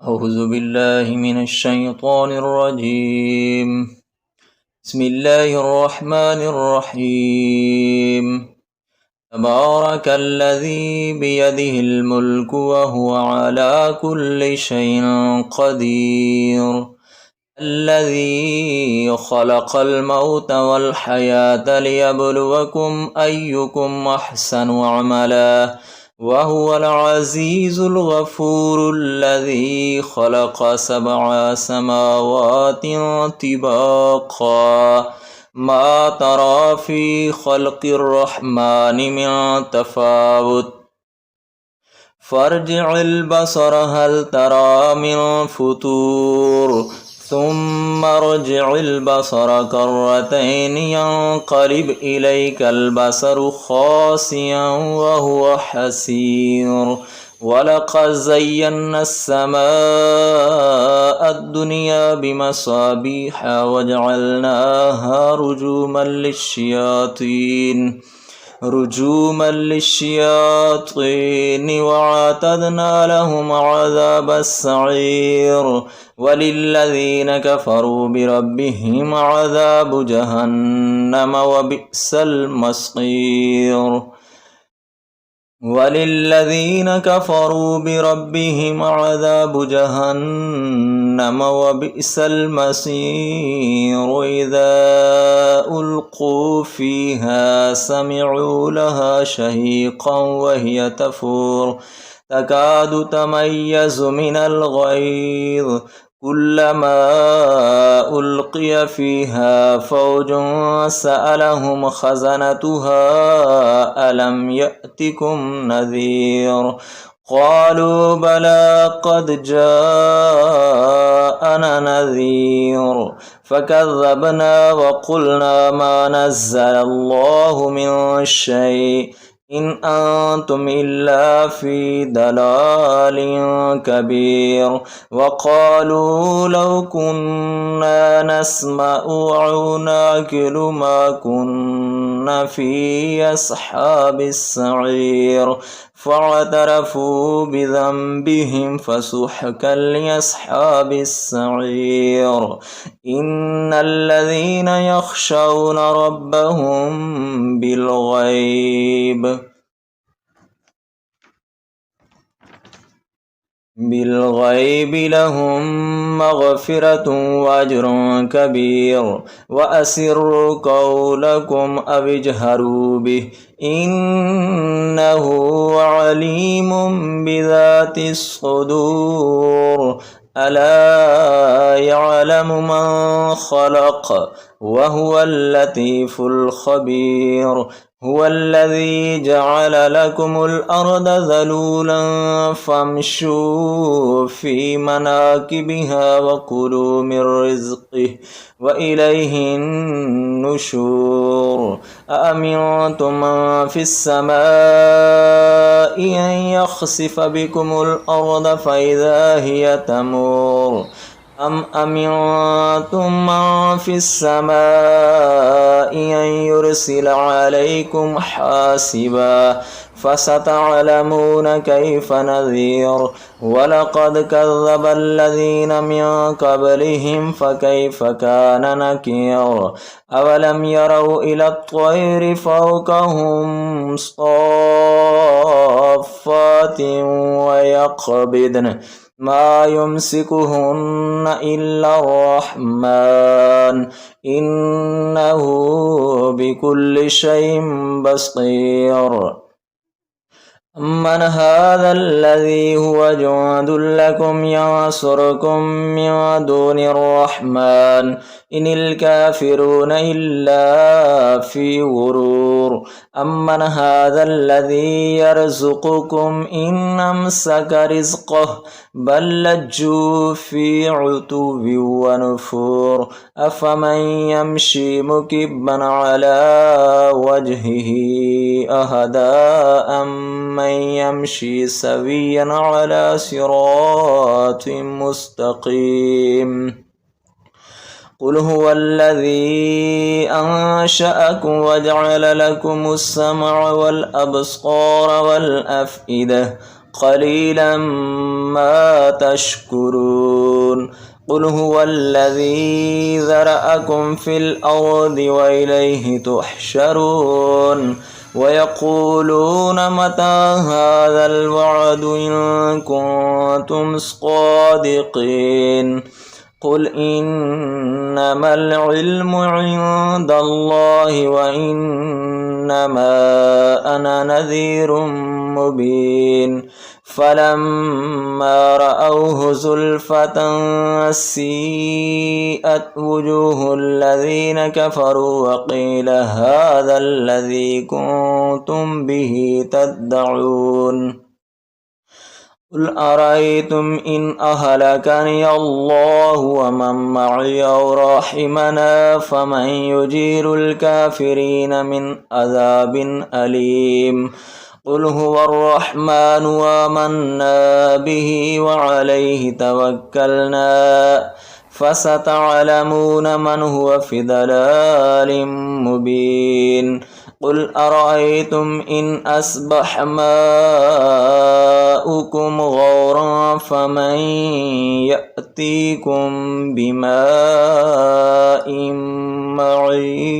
أعوذ بالله من الشيطان الرجيم. بسم الله الرحمن الرحيم. تبارك الذي بيده الملك وهو على كل شيء قدير. الذي خلق الموت والحياة ليبلوكم أيكم أحسن عملا وهو العزيز الغفور الذي خلق 7 سماوات طباقا ما ترى في خلق الرحمن من تفاوت فارجع البصر هل ترى من فطور ثم ارجع البصر كرتين ينقلب إليك البصر خاسئا وهو حسير ولقد زينا السماء الدنيا بمصابيح وجعلناها رجوما للشياطين وأعتدنا لهم عذاب السعير وللذين كفروا بربهم عذاب جهنم وبئس المصير وللذين كفروا بربهم عذاب جهنم وبئس المصير إذا ألقوا فيها سمعوا لها شهيقا وهي تفور تكاد تميز من الغيظ كلما ألقي فيها فوج سألهم خزنتها ألم يأتكم نذير قالوا بلى قد جاءنا نذير فكذبنا وقلنا ما نزل الله من شيء إن أنتم إلا في ضلال كبير وقالوا لو كنا نسمع أو نعقل ما كنا في أصحاب السعير فاعترفوا بذنبهم فسحقا لأصحاب السعير إن الذين يخشون ربهم بالغيب لهم مغفرة وأجر كبير وأسروا قولكم أو اجهروا به إنه عليم بذات الصدور ألا يعلم من خلق وهو اللطيف الخبير هو الذي جعل لكم الأرض ذلولا فامشوا في مناكبها وكلوا من رزقه وإليه النشور أأمنتم من في السماء أن يخسف بكم الأرض فإذا هي تمور أم أمنتم من في السماء أن يرسل عليكم حاسبا فستعلمون كيف نذير ولقد كذب الذين من قبلهم فكيف كان نكير أولم يروا إلى الطير فوقهم صافات ويقبضن ما يمسكهن إلا الرحمن إنه بكل شيء بصير من هذا الذي هو جند لكم ينصركم من دون الرحمن إن الكافرون إلا في غرور أمن هذا الذي يرزقكم إن أمسك رزقه بل لجوا في عتو ونفور أفمن يمشي مكبا على وجهه أهدى أمن يمشي سويا على صراط مستقيم قل هو الذي أنشأكم وجعل لكم السمع والأبصار والأفئدة قليلا ما تشكرون قل هو الذي ذرأكم في الأرض وإليه تحشرون ويقولون متى هذا الوعد إن كنتم صادقين قل إنما العلم عند الله وإنما أنا نذير مبين فلما رأوه زلفة سيئت وجوه الذين كفروا وقيل هذا الذي كنتم به تدعون قل أرأيتم إن أهلكني الله ومن معي أو رحمنا فمن يجير الكافرين من عذاب أليم قل هو الرحمن وآمنا به وعليه توكلنا فستعلمون من هو في ضلال مبين قل أرأيتم إن أصبح ماؤكم غورا فمن يأتيكم بماء معين